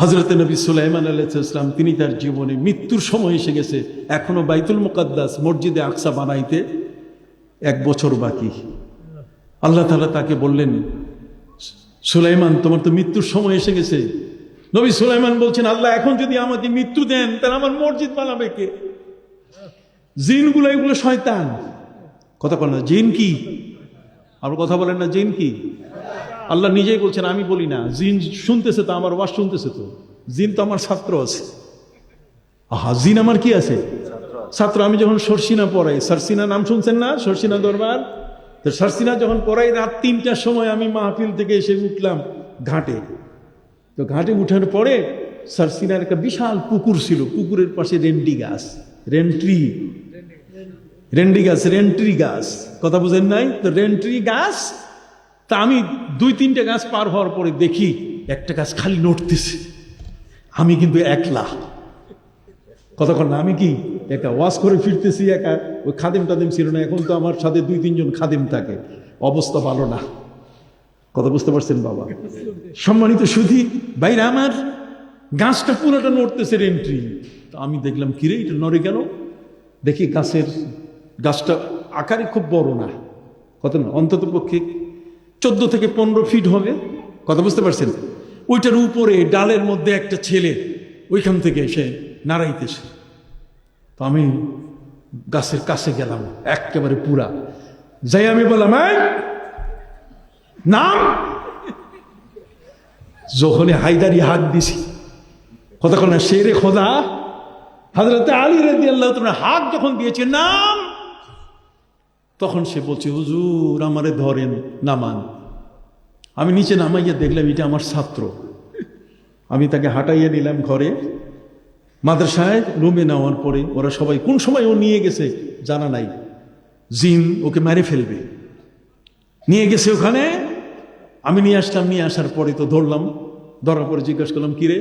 হযরত নবী সুলাইমান আলাইহিস সালাম তিনি তার জীবনে মৃত্যুর সময় এসে গেছে, এখনো বাইতুল মুকাদ্দাস মসজিদে আকসা বানাইতে 1 বছর বাকি। আল্লাহ তাআলা তাকে বললেন, সুলাইমান তোমার তো মৃত্যুর সময় এসে গেছে। নবী সুলাইমান বলছেন, আল্লাহ এখন যদি আমাকে মৃত্যু দেন তাহলে আমার মসজিদ বানাবে কে? জিনগুলো এগুলো শয়তান। কথা বলেন না, জিন কি? আর কথা বলেন না, জিন কি? আল্লাহ নিজেই বলছেন, আমি বলি না। জিন শুনতেছে তো, আমার ওয়াজ শুনতেছে তো। জিন তো আমার ছাত্র আছে। জিন আমার কি আছে? ছাত্র। আমি যখন সরসিনা পড়াই, সরসিনা নাম শুনছেন না? সরসিনা দরবার। তো সরসিনা যখন পড়াই, রাত 3টার সময় আমি মাহফিল থেকে এসে উঠলাম ঘাটে। তো ঘাটে উঠার পরে সরসিনার একটা বিশাল পুকুর ছিল, পুকুরের পাশে রেন্ডি গাছ, রেন্ট্রি গাছ। কথা বুঝেন নাই তো? রেন্ট্রি গাছ। তা আমি 2-3টে গাছ পার হওয়ার পরে দেখি একটা গাছ খালি নড়তেছে। আমি কিন্তু একলা। কতক্ষণ না, আমি কি একা ওয়াজ করে ফিরতেছি একা। ওই খাদেম টাদেম ছিল না। এখন তো আমার সাথে 2-3 জন খাদেম থাকে। অবস্থা ভালো না। কথা বুঝতে পারছেন বাবা? সম্মানিত সুধী ভাইরা আমার, গাছটা পুরোটা নড়তেছে রেন্ট্রি। তো আমি দেখলাম, কিরে এটা নড়ে কেন? দেখি গাছটা আকারে খুব বড় না। কত না, অন্তত পক্ষে 14 থেকে 15 ফিট হবে। কথা বুঝতে পারছেন? ওইটার উপরে ডালের মধ্যে একটা ছেলে ওইখান থেকে এসে নাড়াইতেছে। তো আমি গাছের কাছে গেলাম একেবারে পুরা। যাই আমি বললাম, এই নাম। যখনই হায়দারি হাত দিছি, কথা বল না, শেরে খোদা হযরত আলী রাদিয়াল্লাহু তাআলা হাত যখন দিয়েছে নাম, তখন সে বলছে, হুজুর আমারে ধরেন, নামান। আমি নিচে নামাইয়া দেখলাম এটা আমার ছাত্র। আমি তাকে হাঁটাইয়া নিলাম ঘরে। মাদ্রাসায় রুমে নেওয়ার পরে ওরা সবাই কোন সময় ও নিয়ে গেছে জানা নাই, জিন ওকে মেরে ফেলবে, নিয়ে গেছে ওখানে। আমি নিয়ে আসলাম। নিয়ে আসার পরে তো ধরলাম। ধরার পরে জিজ্ঞাসা করলাম, কিরে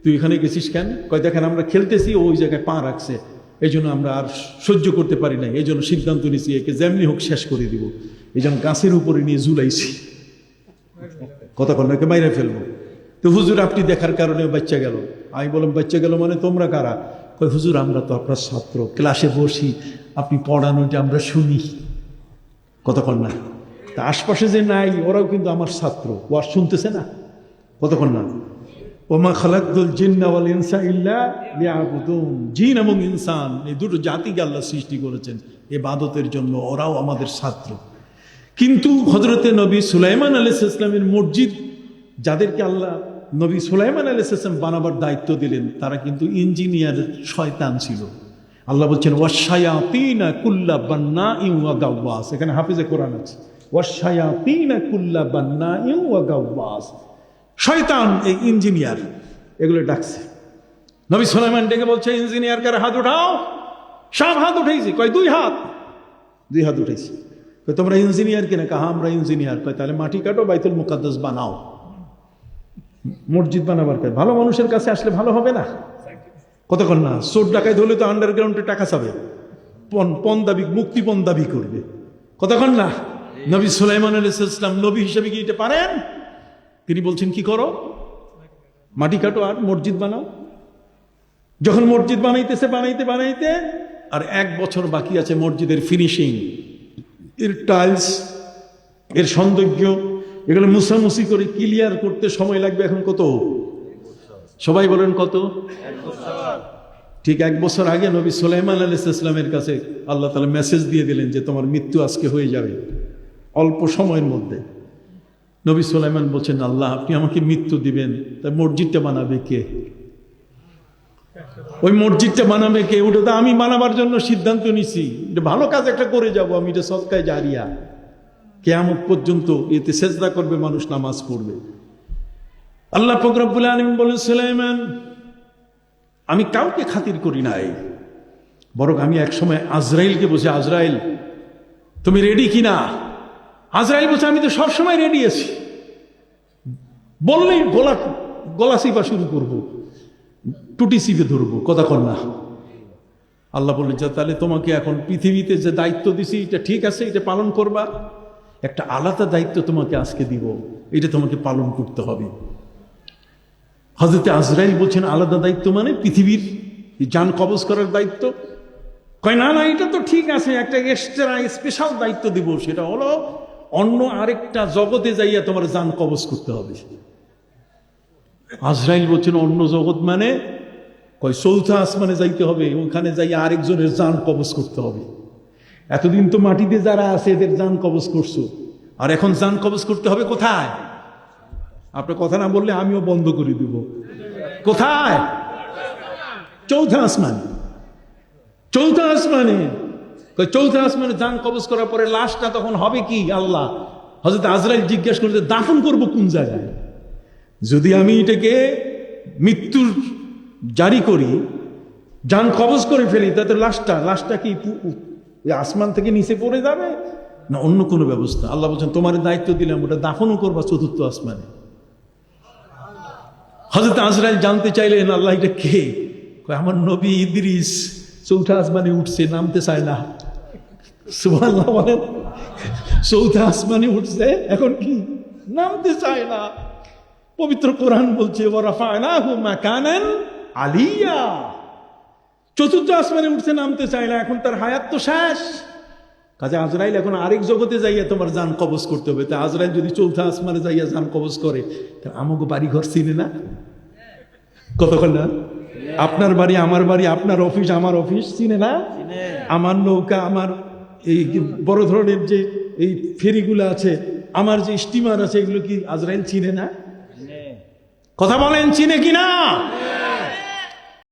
তুই এখানে গেছিস কেন? কয় দেখেন আমরা খেলতেছি, ওই জায়গায় পা রাখছে, এই জন্য আমরা আর সহ্য করতে পারি না, এই জন্য সিদ্ধান্ত নিয়েছি একে যেমনি হোক শেষ করে দিব। এই জন্য গাছের উপরে নিয়ে ঝুলাইছি। কতক্ষণ একে মাইরে ফেলবো। তো হুজুর আপনি দেখার কারণে বাচ্চা গেল। আমি বললাম, বাচ্চা গেল মানে তোমরা কারা? কয় হুজুর আমরা তো আপনার ছাত্র, ক্লাসে বসি, আপনি পড়ানোটা আমরা শুনি। কতক্ষণ না, তা আশপাশে যে নাই ওরাও কিন্তু আমার ছাত্র, ও আর শুনতেছে না। কতক্ষণ না, ওমা খালাকতুল জিন্না ওয়াল ইনসা ইল্লা লিয়াবুদুন। জিন এবং ইনসান এই দুটো জাতিকে আল্লাহ সৃষ্টি করেছেন ইবাদতের জন্য, ওরাও আমাদের ছাত্র। কিন্তু হযরতে নবী সুলাইমান আলাইহিস সালামের মসজিদ যাদেরকে আল্লাহ নবী সুলাইমান আলাইহিস সালাম বানাবার দায়িত্ব দিলেন, তারা কিন্তু ইঞ্জিনিয়ার শয়তান ছিল। আল্লাহ বলছেন, ওয়াশায়াতিনা কুল্লা বান্নাইন ওয়া গাওয়াস। এখানে হাফিজে কোরআন আছে, ওয়াশায়াতিনা কুল্লা বান্নাইন ওয়া গাওয়াস। শয়তান এই ইঞ্জিনিয়ার, এগুলো ডাকছে। নবী সুলাইমান ডেকে বলছে, ইঞ্জিনিয়ার কার হাত উঠাও। সব হাত উঠেছি। কয় 2 হাত। 2 হাত উঠেছি। কয় তোমরা ইঞ্জিনিয়ার কিনা? কাহা আমরা ইঞ্জিনিয়ার। কয় তাহলে মাটি কাটো, বাইতুল মুকাদ্দাস বানাও। মসজিদ বানাবার কাজ ভালো মানুষের কাছে আসলে ভালো হবে না? কতক্ষণ না, চোর ডাকায় ধরলে তো আন্ডারগ্রাউন্ডে টাকা চাবে, পণ দাবি, মুক্তিপণ দাবি করবে। কতক্ষণ না, নবী সুলাইমান আলাইহিস সালাম নবী হিসেবে কি এটা পারেন? তিনি বলছেন, কি করো? মাটি কাটো আর মসজিদ বানাও। যখন মসজিদ বানাইতেছে, বানাইতে আর 1 বছর বাকি আছে মসজিদের ফিনিশিং, এর টাইলস, এর সৌন্দর্য, এগুলো মুছামুছি করে ক্লিয়ার করতে সময় লাগবে এখন কত? সবাই বলেন কত? 1 বছর। ঠিক 1 বছর আগে নবী সুলাইমান আলাইহিস সালামের কাছে আল্লাহ তাআলা মেসেজ দিয়ে দিলেন যে তোমার মৃত্যু আজকে হয়ে যাবে অল্প সময়ের মধ্যে। নবী সুলাইমান বলছেন, আল্লাহ আপনি আমাকে মৃত্যু দিবেন, তাই মসজিদটা বানাবে কে? ওই মসজিদটা বানাবে কে? ওটা তো আমি বানাবার জন্য সিদ্ধান্ত নিছি। এটা ভালো কাজ একটা করে যাব আমি, এটা সদকায়ে জারিয়া, কিয়ামত পর্যন্ত এতে সেজদা করবে মানুষ, নামাজ পড়বে। আল্লাহ পাক রব্বুল আলামিন বলেন, সুলাইমান আমি কাউকে খাতির করি নাই, বরং আমি এক সময় আজরাইলকে বলছি, আজরাইল তুমি রেডি কিনা? আজরাইল বলছে, আমি তো সবসময় রেডি আছি, বললেই গলা চিপা শুরু করবো, টুটি চিপে ধরবো। কতক্ষণ না, আল্লাহ বললেন যে তাহলে তোমাকে এখন পৃথিবীতে যে দায়িত্ব দিছি এটা ঠিক আছে, এটা পালন করবা। একটা আলাদা দায়িত্ব তোমাকে আজকে দিব, এটা তোমাকে পালন করতে হবে। হযরতে আজরাইল বলছেন আলাদা দায়িত্ব মানে পৃথিবীর জান কবজ করার দায়িত্ব? কয় না না, এটা তো ঠিক আছে, একটা এক্সট্রা স্পেশাল দায়িত্ব দিব, সেটা হলো অন্য আরেকটা জগতে যাইয়া তোমার জান কবজ করতে হবে। আজরাইল বলছেন অন্য জগৎ মানে? কয় চৌথা আসমানে যাইতে হবে, ওখানে যাইয়া আরেকজনের জান কবজ করতে হবে। এতদিন তো মাটিতে যারা আছে এদের জান কবজ করছো, আর এখন জান কবজ করতে হবে কোথায়? আপনার কথা না বললে আমিও বন্ধ করে দিব। কোথায়? চৌথা আসমানে। চৌথা আসমানে। চৌথা আসমানে জান কবজ করার পরে লাশটা তখন হবে কি? আল্লাহ হযরত আজরাইল জিজ্ঞেস করতে, দাফন করব কোন জায়গায়? যদি আমি এটাকে মৃত্যুর জারি করি, জান কবজ করে ফেলি, তাতে লাশটা কি আসমান থেকে নিচে পড়ে যাবে না অন্য কোনো ব্যবস্থা? আল্লাহ বলছেন তোমার দায়িত্ব দিলাম, ওটা দাফনও করবা চতুর্থ আসমানে। হযরত আজরাইল জানতে চাইলেন আল্লাহ এটা কে? আমার নবী ইদ্রিস চৌথা আসমানে উঠছে, নামতে চায় না। সুবহানাল্লাহ বলেন। চৌথা আসমানে উঠছে, এখন কি? নামতে চায় না। পবিত্র কোরআন বলছে ওয়া রাফা'নাহু মাকানান আলিয়া। চতুর্থ আসমানে উঠছে, নামতে চায় না, এখন তার হায়াত তো শেষ। কাজে আজরাইল এখন আরেক জগতে যাইয়া তোমার জান কবজ করতে হবে। তা আজরাইল যদি চৌথা আসমানে যাইয়া জান কবজ করে, তাহলে আমাকে বাড়ি ঘর চিনে না? কতক্ষণ না? আপনার বাড়ি আমার বাড়ি, আপনার অফিস আমার অফিস চিনে না? আমার নৌকা, আমার এই বড় ধরনের যে এই ফেরিগুলো আছে, আমার যে স্টিমার আছে, এগুলো কি আজরাইল চিনে না? কথা বলেন, চিনে কিনা?